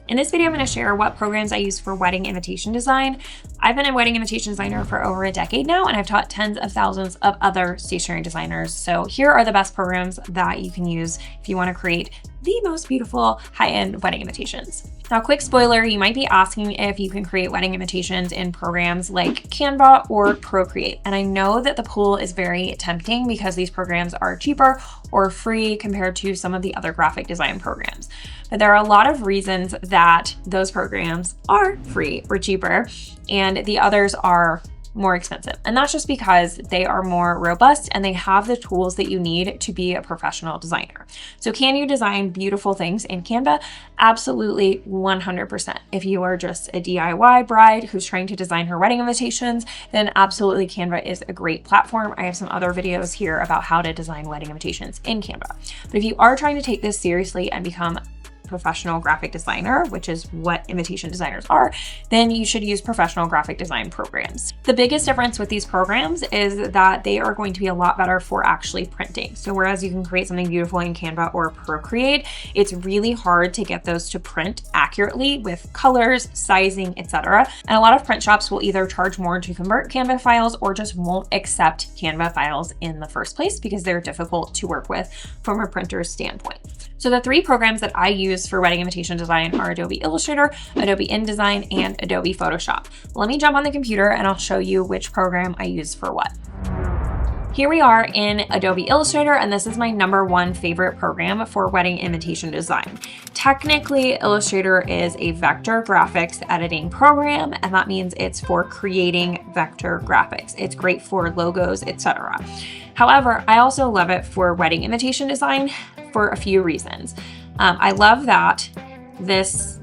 In this video, I'm going to share what programs I use for wedding invitation design. I've been a wedding invitation designer for over a decade now, and I've taught tens of thousands of other stationery designers. So here are the best programs that you can use if you want to create the most beautiful high-end wedding invitations. Now, quick spoiler, you might be asking if you can create wedding invitations in programs like Canva or Procreate. And I know that the pool is very tempting because these programs are cheaper or free compared to some of the other graphic design programs. But there are a lot of reasons that those programs are free or cheaper and the others are more expensive. And that's just because they are more robust and they have the tools that you need to be a professional designer. So can you design beautiful things in Canva? Absolutely, 100%. If you are just a DIY bride who's trying to design her wedding invitations, then absolutely Canva is a great platform. I have some other videos here about how to design wedding invitations in Canva. But if you are trying to take this seriously and become professional graphic designer, which is what invitation designers are, then you should use professional graphic design programs. The biggest difference with these programs is that they are going to be a lot better for actually printing. So whereas you can create something beautiful in Canva or Procreate, it's really hard to get those to print accurately with colors, sizing, etc. And a lot of print shops will either charge more to convert Canva files or just won't accept Canva files in the first place because they're difficult to work with from a printer's standpoint. So the three programs that I use for wedding invitation design are Adobe Illustrator, Adobe InDesign, and Adobe Photoshop. Let me jump on the computer and I'll show you which program I use for what. Here we are in Adobe Illustrator, and this is my #1 favorite program for wedding invitation design. Technically, Illustrator is a vector graphics editing program, and that means it's for creating vector graphics. It's great for logos, etc. However, I also love it for wedding invitation design for a few reasons. I love that this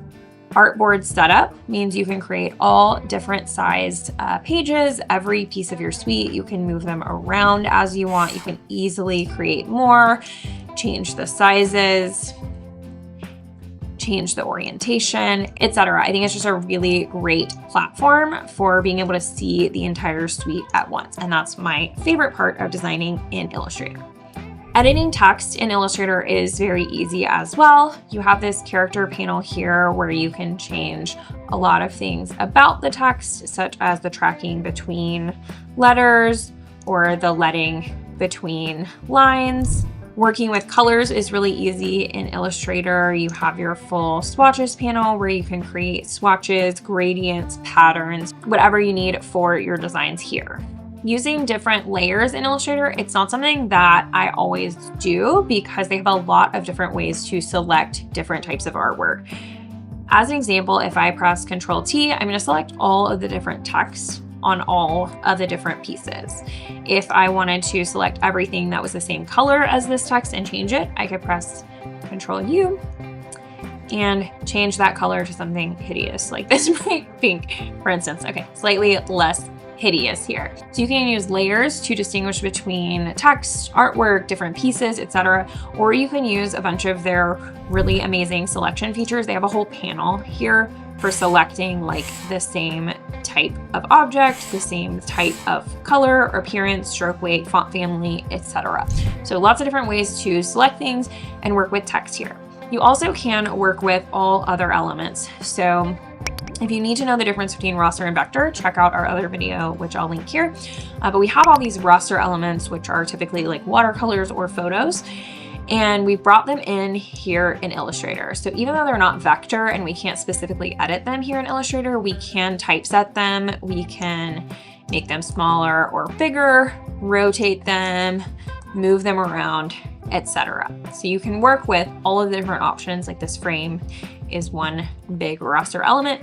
artboard setup means you can create all different sized pages, every piece of your suite. You can move them around as you want. You can easily create more, change the sizes, change the orientation, etc. I think it's just a really great platform for being able to see the entire suite at once. And that's my favorite part of designing in Illustrator. Editing text in Illustrator is very easy as well. You have this character panel here where you can change a lot of things about the text, such as the tracking between letters or the leading between lines. Working with colors is really easy in Illustrator. You have your full swatches panel where you can create swatches, gradients, patterns, whatever you need for your designs here. Using different layers in Illustrator, it's not something that I always do because they have a lot of different ways to select different types of artwork. As an example, if I press Ctrl-T, I'm going to select all of the different text on all of the different pieces. If I wanted to select everything that was the same color as this text and change it, I could press Ctrl-U and change that color to something hideous like this bright pink, for instance. Okay, slightly less hideous here. So you can use layers to distinguish between text, artwork, different pieces, etc. Or you can use a bunch of their really amazing selection features. They have a whole panel here for selecting like the same type of object, the same type of color, appearance, stroke weight, font family, etc. So lots of different ways to select things and work with text here. You also can work with all other elements. So if you need to know the difference between raster and vector, check out our other video, which I'll link here. But we have all these raster elements, which are typically like watercolors or photos, and we brought them in here in Illustrator. So even though they're not vector and we can't specifically edit them here in Illustrator, we can typeset them, we can make them smaller or bigger, rotate them, move them around, etc. So you can work with all of the different options. Like this frame is one big raster element,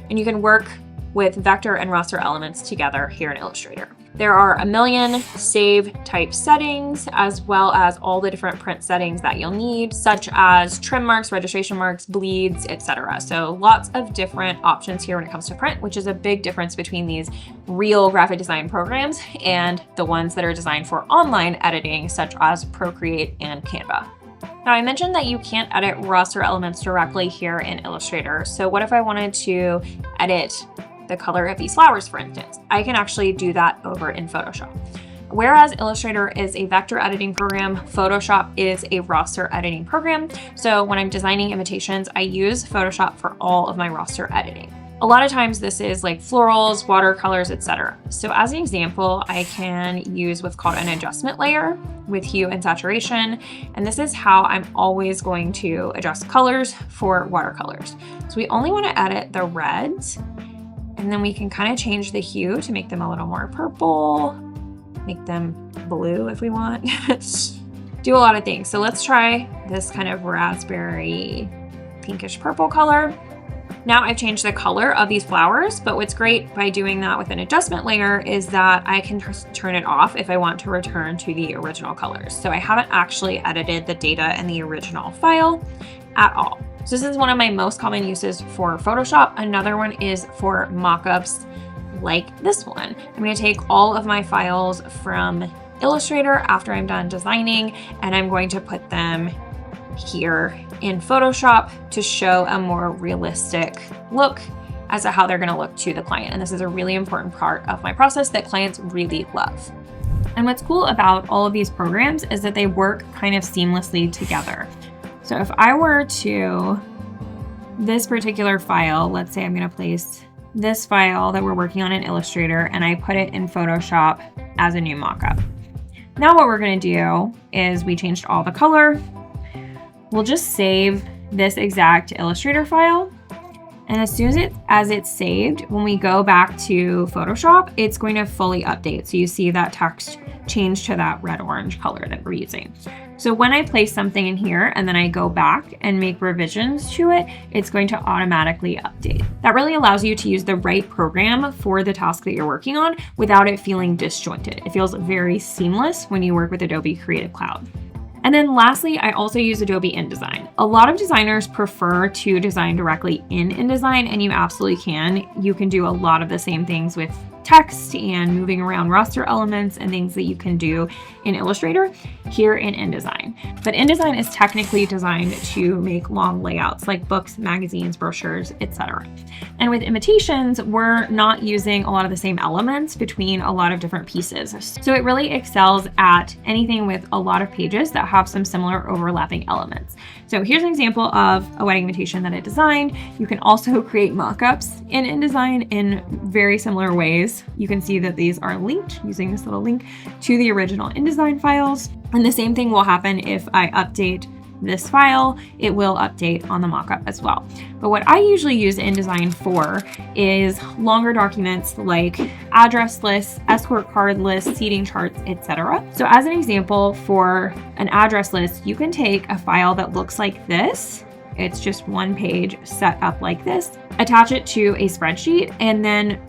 and you can work with vector and raster elements together here in Illustrator. There are a million save type settings, as well as all the different print settings that you'll need, such as trim marks, registration marks, bleeds, etc. So lots of different options here when it comes to print, which is a big difference between these real graphic design programs and the ones that are designed for online editing, such as Procreate and Canva. Now, I mentioned that you can't edit raster elements directly here in Illustrator. So what if I wanted to edit the color of these flowers, for instance? I can actually do that over in Photoshop. Whereas Illustrator is a vector editing program, Photoshop is a roster editing program. So when I'm designing invitations, I use Photoshop for all of my roster editing. A lot of times this is like florals, watercolors, etc. So as an example, I can use what's called an adjustment layer with hue and saturation. And this is how I'm always going to adjust colors for watercolors. So we only want to edit the reds, and then we can kind of change the hue to make them a little more purple, make them blue if we want. Do a lot of things. So let's try this kind of raspberry pinkish purple color. Now I've changed the color of these flowers, but what's great by doing that with an adjustment layer is that I can turn it off if I want to return to the original colors. So I haven't actually edited the data in the original file at all. So this is one of my most common uses for Photoshop. Another one is for mockups like this one. I'm going to take all of my files from Illustrator after I'm done designing, and I'm going to put them here in Photoshop to show a more realistic look as to how they're going to look to the client. And this is a really important part of my process that clients really love. And what's cool about all of these programs is that they work kind of seamlessly together. So if I were to, this particular file, let's say I'm going to place this file that we're working on in Illustrator and I put it in Photoshop as a new mockup. Now what we're going to do is we changed all the color. We'll just save this exact Illustrator file. And as soon as it's saved, when we go back to Photoshop, it's going to fully update. So you see that text change to that red-orange color that we're using. So when I place something in here and then I go back and make revisions to it, it's going to automatically update. That really allows you to use the right program for the task that you're working on without it feeling disjointed. It feels very seamless when you work with Adobe Creative Cloud. And then lastly, I also use Adobe InDesign. A lot of designers prefer to design directly in InDesign, and you absolutely can. You can do a lot of the same things with text and moving around roster elements and things that you can do in Illustrator here in InDesign. But InDesign is technically designed to make long layouts like books, magazines, brochures, etc. And with invitations, we're not using a lot of the same elements between a lot of different pieces. So it really excels at anything with a lot of pages that have some similar overlapping elements. So here's an example of a wedding invitation that I designed. You can also create mockups in InDesign in very similar ways. You can see that these are linked using this little link to the original InDesign files. And the same thing will happen if I update this file, it will update on the mockup as well. But what I usually use InDesign for is longer documents like address lists, escort card lists, seating charts, etc. So as an example for an address list, you can take a file that looks like this. It's just one page set up like this, attach it to a spreadsheet, and then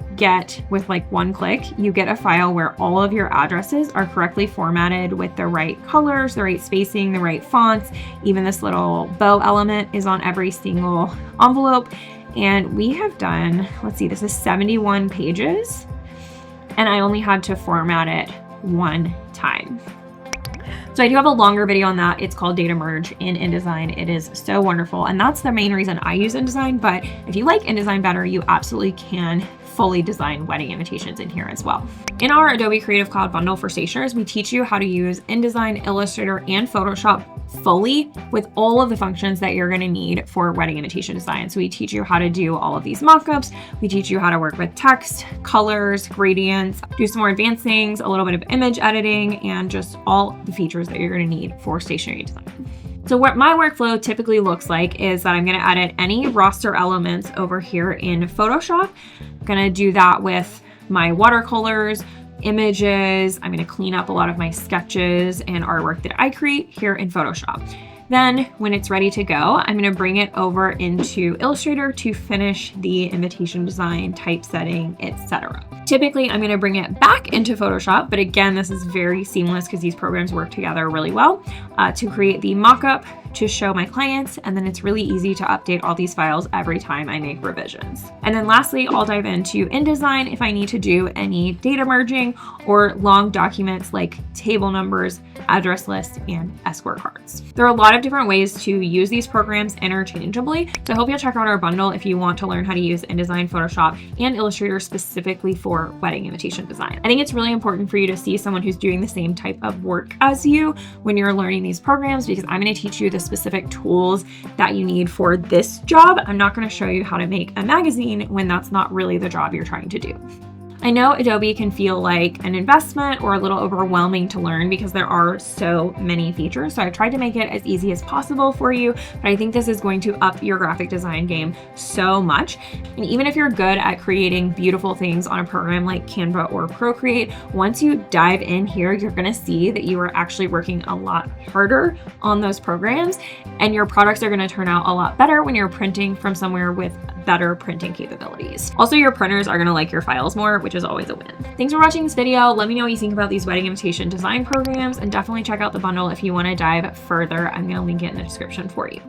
with like one click, you get a file where all of your addresses are correctly formatted with the right colors, the right spacing, the right fonts. Even this little bow element is on every single envelope. And we have done, let's see, this is 71 pages, and I only had to format it one time. So I do have a longer video on that. It's called Data Merge in InDesign. It is so wonderful. And that's the main reason I use InDesign. But if you like InDesign better, you absolutely can fully design wedding invitations in here as well. In our Adobe Creative Cloud bundle for stationers, we teach you how to use InDesign, Illustrator, and Photoshop fully with all of the functions that you're going to need for wedding invitation design. So we teach you how to do all of these mockups. We teach you how to work with text, colors, gradients, do some more advanced things, a little bit of image editing, and just all the features that you're going to need for stationery design. So what my workflow typically looks like is that I'm going to edit any roster elements over here in Photoshop. I'm going to do that with my watercolors, images. I'm going to clean up a lot of my sketches and artwork that I create here in Photoshop. Then when it's ready to go, I'm going to bring it over into Illustrator to finish the invitation design, typesetting, etc. Typically, I'm going to bring it back into Photoshop, but again, this is very seamless because these programs work together really well to create the mockup, to show my clients, and then it's really easy to update all these files every time I make revisions. And then lastly, I'll dive into InDesign if I need to do any data merging or long documents like table numbers, address lists, and escort cards. There are a lot of different ways to use these programs interchangeably, so I hope you'll check out our bundle if you want to learn how to use InDesign, Photoshop, and Illustrator specifically for wedding invitation design. I think it's really important for you to see someone who's doing the same type of work as you when you're learning these programs, because I'm going to teach you the specific tools that you need for this job. I'm not going to show you how to make a magazine when that's not really the job you're trying to do. I know Adobe can feel like an investment or a little overwhelming to learn because there are so many features. So I tried to make it as easy as possible for you, but I think this is going to up your graphic design game so much. And even if you're good at creating beautiful things on a program like Canva or Procreate, once you dive in here, you're gonna see that you are actually working a lot harder on those programs, and your products are gonna turn out a lot better when you're printing from somewhere with better printing capabilities. Also, your printers are gonna like your files more, which is always a win. Thanks for watching this video. Let me know what you think about these wedding invitation design programs, and definitely check out the bundle if you wanna dive further. I'm gonna link it in the description for you.